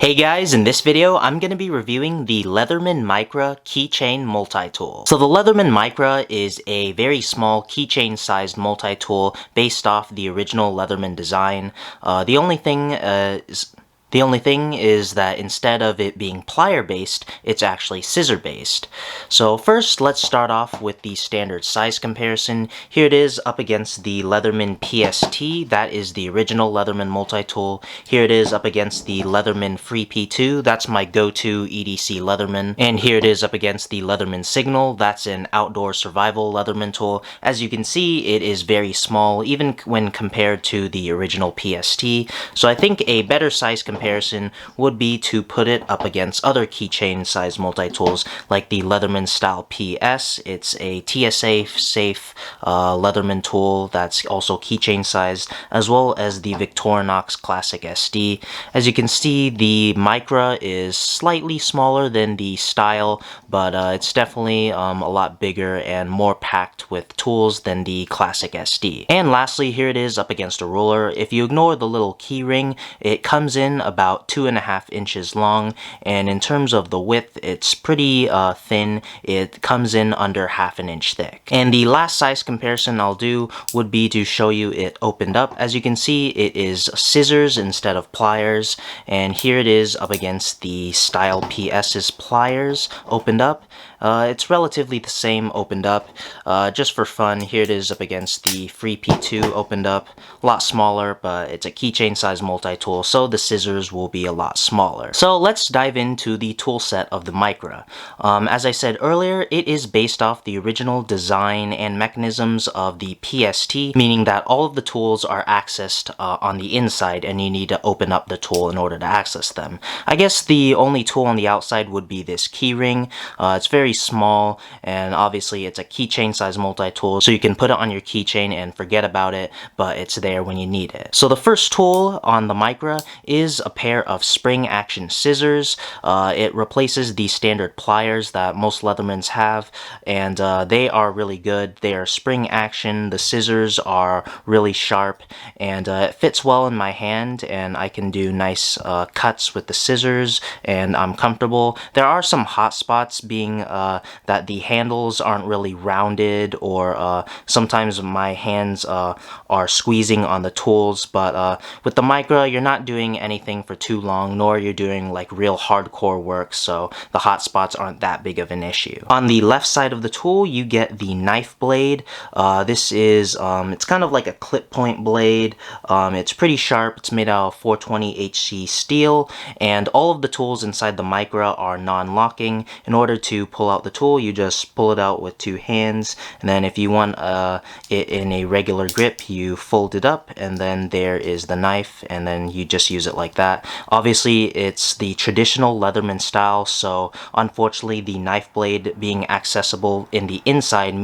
Hey guys, in this video, I'm going to be reviewing the Leatherman Micra Keychain Multitool. So the Leatherman Micra is a very small keychain-sized multi-tool based off the original Leatherman design. The only thing is that instead of it being plier-based, it's actually scissor-based. So first, let's start off with the standard size comparison. Here it is up against the Leatherman PST, that is the original Leatherman multi-tool. Here it is up against the Leatherman Free P2, that's my go-to EDC Leatherman. And here it is up against the Leatherman Signal, that's an outdoor survival Leatherman tool. As you can see, it is very small, even when compared to the original PST. So I think a better size comparison would be to put it up against other keychain size multi-tools like the Leatherman Style PS. It's a TSA safe Leatherman tool that's also keychain sized, as well as the Victorinox Classic SD. As you can see, the Micra is slightly smaller than the Style, but it's definitely a lot bigger and more packed with tools than the Classic SD. And lastly, here it is up against a ruler. If you ignore the little key ring, it comes in about 2.5 inches long, and in terms of the width, it's pretty thin. It comes in under 1/2 inch thick. And the last size comparison I'll do would be to show you it opened up. As you can see, it is scissors instead of pliers, and here it is up against the Style PS's pliers opened up. It's relatively the same opened up. Just for fun, here it is up against the Free P2 opened up. A lot smaller, but it's a keychain size multi-tool, so the scissors will be a lot smaller. So let's dive into the tool set of the Micra. As I said earlier, it is based off the original design and mechanisms of the PST, meaning that all of the tools are accessed on the inside, and you need to open up the tool in order to access them. I guess the only tool on the outside would be this keyring. It's very small, and obviously it's a keychain size multi-tool, so you can put it on your keychain and forget about it, but it's there when you need it. So the first tool on the Micra is a pair of spring action scissors. It replaces the standard pliers that most Leathermans have, and they are really good. They are spring action, the scissors are really sharp, and it fits well in my hand, and I can do nice cuts with the scissors, and I'm comfortable. There are some hot spots being that the handles aren't really rounded, or sometimes my hands are squeezing on the tools, but with the Micra, you're not doing anything for too long, nor you're doing like real hardcore work, so the hot spots aren't that big of an issue. On the left side of the tool, you get the knife blade. This is, it's kind of like a clip point blade. It's pretty sharp. It's made out of 420 HC steel, and all of the tools inside the Micra are non-locking. In order to pull out the tool, you just pull it out with 2 hands, and then if you want it in a regular grip, you fold it up, and then there is the knife, and then you just use it like that. Obviously, it's the traditional Leatherman style, so unfortunately the knife blade being accessible in the inside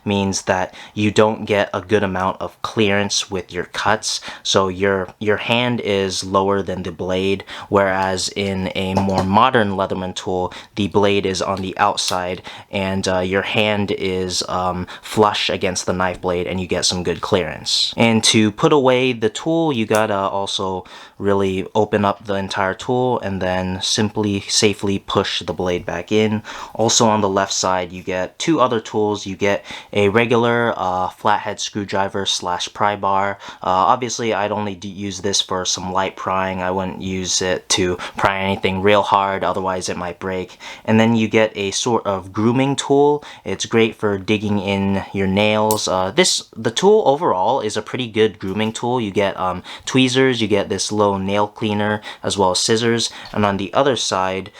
means that you don't get a good amount of clearance with your cuts, so your hand is lower than the blade, whereas in a more modern Leatherman tool, the blade is on the outside, and your hand is flush against the knife blade, and you get some good clearance. And to put away the tool, you gotta also really open up the entire tool and then simply safely push the blade back in. Also on the left side, you get 2 other tools. You get a regular flathead screwdriver / pry bar. Obviously, I'd only use this for some light prying. I wouldn't use it to pry anything real hard, otherwise it might break. And then you get a sort of grooming tool. It's great for digging in your nails. The tool overall is a pretty good grooming tool. You get tweezers, you get this low nail cleaner, as well as scissors, and on the other side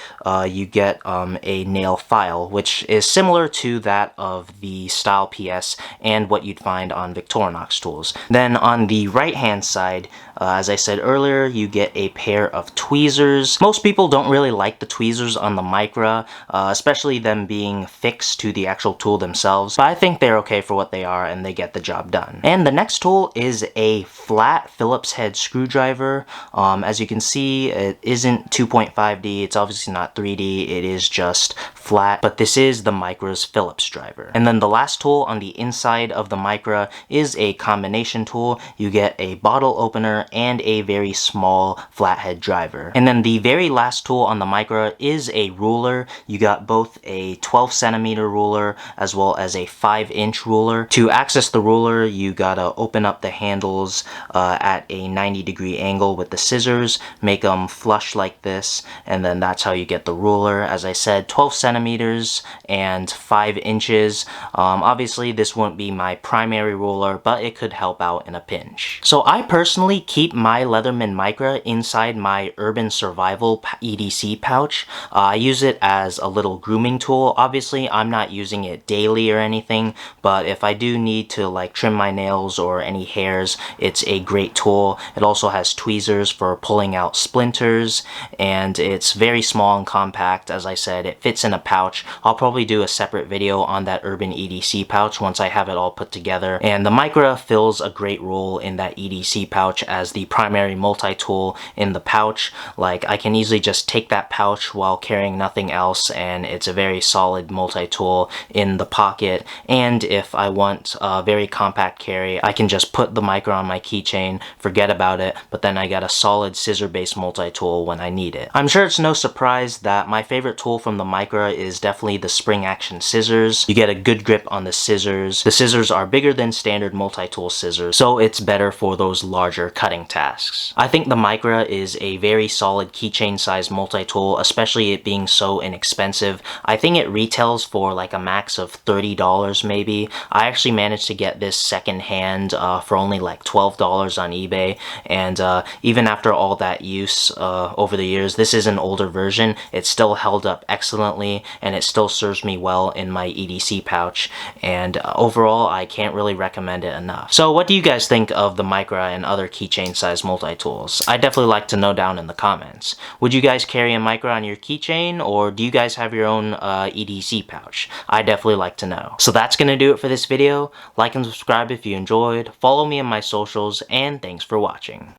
you get a nail file, which is similar to that of the Style PS and what you'd find on Victorinox tools. Then on the right hand side, as I said earlier, you get a pair of tweezers. Most people don't really like the tweezers on the Micra, especially them being fixed to the actual tool themselves, but I think they're okay for what they are, and they get the job done. And the next tool is a flat Phillips head screwdriver. As as you can see, it isn't 2.5D, it's obviously not 3D, it is just flat, but this is the Micra's Phillips driver. And then the last tool on the inside of the Micra is a combination tool. You get a bottle opener and a very small flathead driver. And then the very last tool on the Micra is a ruler. You got both a 12 centimeter ruler as well as a 5-inch ruler. To access the ruler, you gotta open up the handles at a 90-degree angle with the scissors, make them flush like this, and then that's how you get the ruler. As I said, 12 centimeters and 5 inches. Obviously, this wouldn't be my primary ruler, but it could help out in a pinch. So I personally keep my Leatherman Micra inside my Urban Survival EDC pouch. I use it as a little grooming tool. Obviously, I'm not using it daily or anything, but if I do need to like trim my nails or any hairs, it's a great tool. It also has tweezers for pulling out splinters, and it's very small and compact. As I said, it fits in a pouch. I'll probably do a separate video on that Urban EDC pouch once I have it all put together. And the Micra fills a great role in that EDC pouch as the primary multi-tool in the pouch. Like, I can easily just take that pouch while carrying nothing else, and it's a very solid multi-tool in the pocket. And if I want a very compact carry, I can just put the Micra on my keychain, forget about it, but then I got a solid scissor-based multi-tool when I need it. I'm sure it's no surprise that my favorite tool from the Micra is definitely the spring action scissors. You get a good grip on the scissors. The scissors are bigger than standard multi-tool scissors, so it's better for those larger cutting tasks. I think the Micra is a very solid keychain size multi-tool, especially it being so inexpensive. I think it retails for like a max of $30 maybe. I actually managed to get this secondhand for only like $12 on eBay, and even after all that use over the years, this is an older version. It's still held up excellently, and it still serves me well in my EDC pouch, and overall I can't really recommend it enough. So what do you guys think of the Micra and other keychain size multi-tools? I'd definitely like to know down in the comments. Would you guys carry a Micra on your keychain, or do you guys have your own EDC pouch? I'd definitely like to know. So that's gonna do it for this video. Like and subscribe if you enjoyed, follow me on my socials, and thanks for watching.